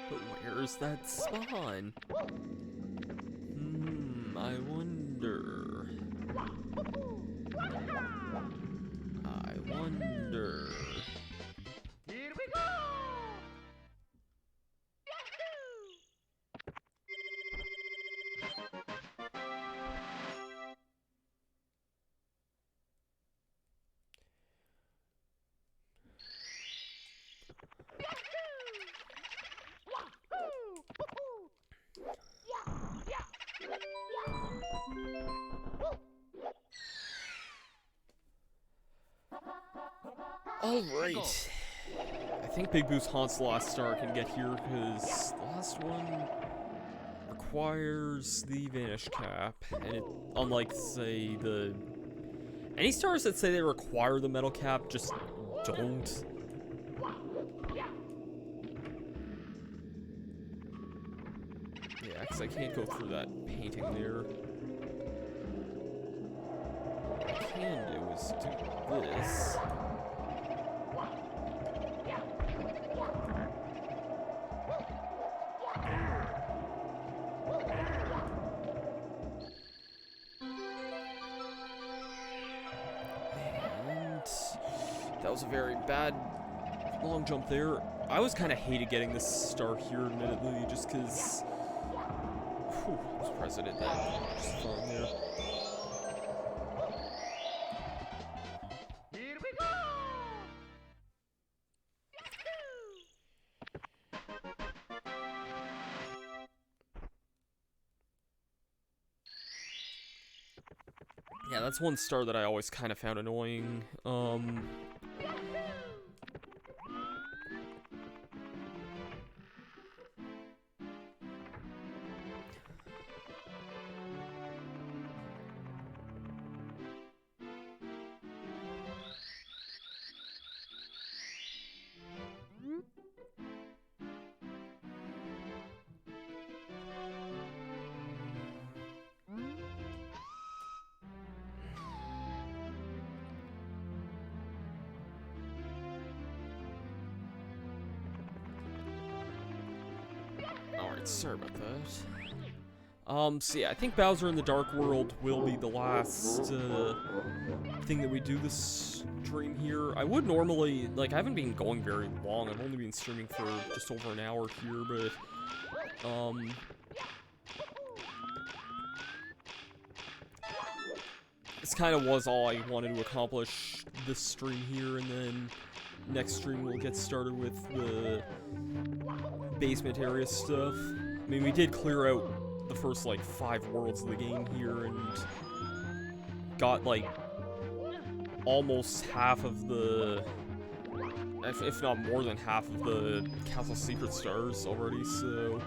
But where's that spawn? I wonder. I wonder. Here we go! Alright. I think Big Boo's Haunt's last star can get here, because the last one requires the Vanish Cap, and it, unlike, say, the... Any stars that say they require the Metal Cap just don't. Yeah, because I can't go through that painting there. What I can do is do this. That was a very bad long jump there. I always kind of hated getting this star here, admittedly, just because... I was surprised I did that. Just throwing there. Here we go! Yeah, that's one star that I always kind of found annoying. Alright, sorry about that. So yeah, I think Bowser in the Dark World will be the last, thing that we do this stream here. I would normally, like, I haven't been going very long. I've only been streaming for just over an hour here, but, this kind of was all I wanted to accomplish this stream here, and then next stream we'll get started with the basement area stuff. I mean, we did clear out the first, like, 5 worlds of the game here, and got, like, almost half of the, if not more than half of the Castle Secret stars already, so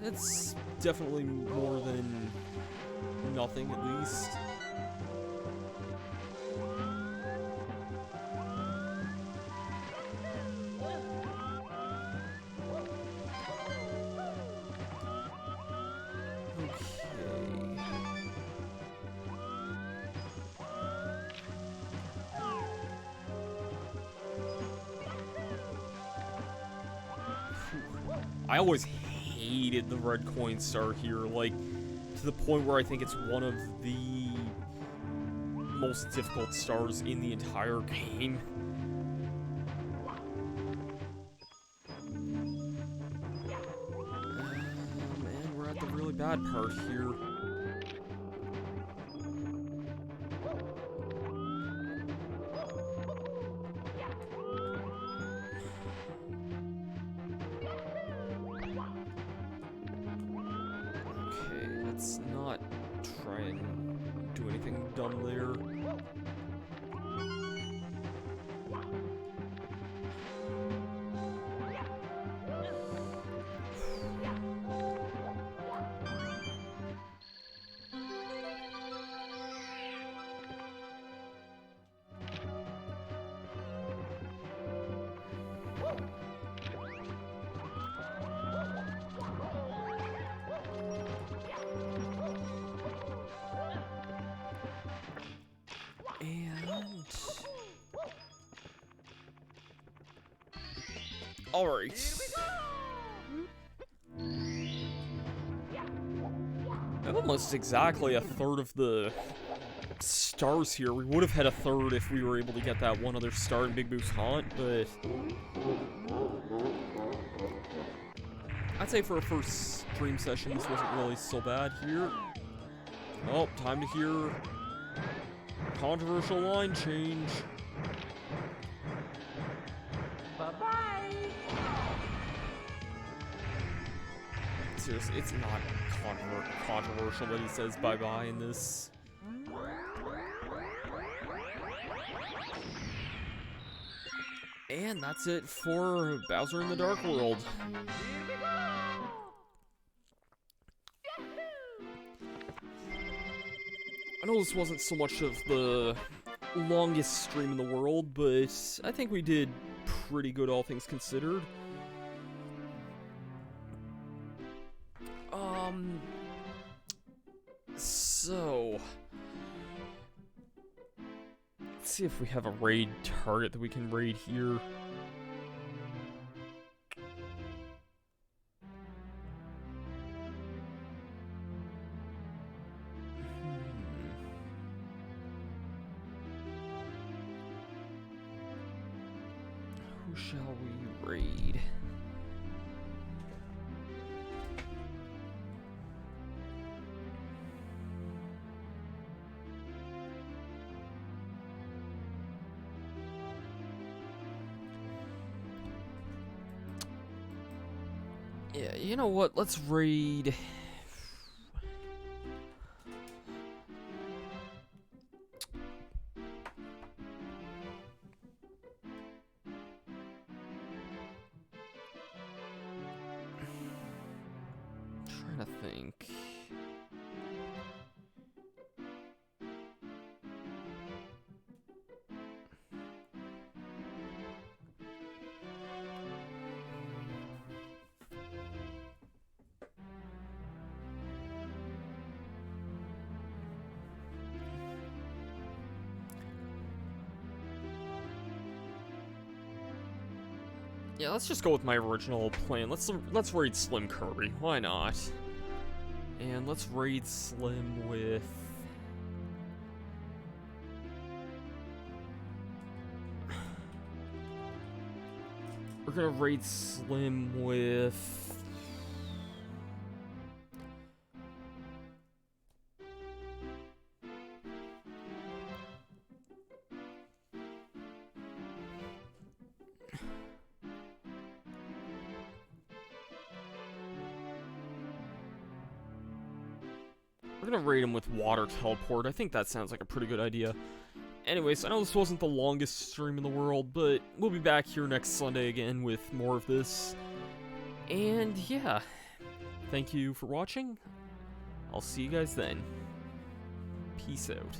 that's definitely more than nothing, at least. I always hated the red coin star here, like, to the point where I think it's one of the most difficult stars in the entire game. Man, we're at the really bad part here. Let's not try and do anything dumb there. Alright. That almost exactly a third of the stars here. We would have had a third if we were able to get that one other star in Big Boo's Haunt, but I'd say for a first stream session, this wasn't really so bad here. Oh, time to hear controversial line change. Bye-bye! Seriously, it's not controversial that he says bye-bye in this. And that's it for Bowser in the Dark World. I know this wasn't so much of the longest stream in the world, but I think we did pretty good, all things considered. So let's see if we have a raid target that we can raid here. Who shall we raid? Yeah, you know what? Let's raid. Trying to think. Yeah, let's just go with my original plan. Let's raid Slim Curry. Why not? And let's raid Slim with... We're gonna raid Slim with... We're gonna raid him with Water Teleport. I think that sounds like a pretty good idea. Anyways, I know this wasn't the longest stream in the world, but we'll be back here next Sunday again with more of this. And yeah, thank you for watching. I'll see you guys then. Peace out.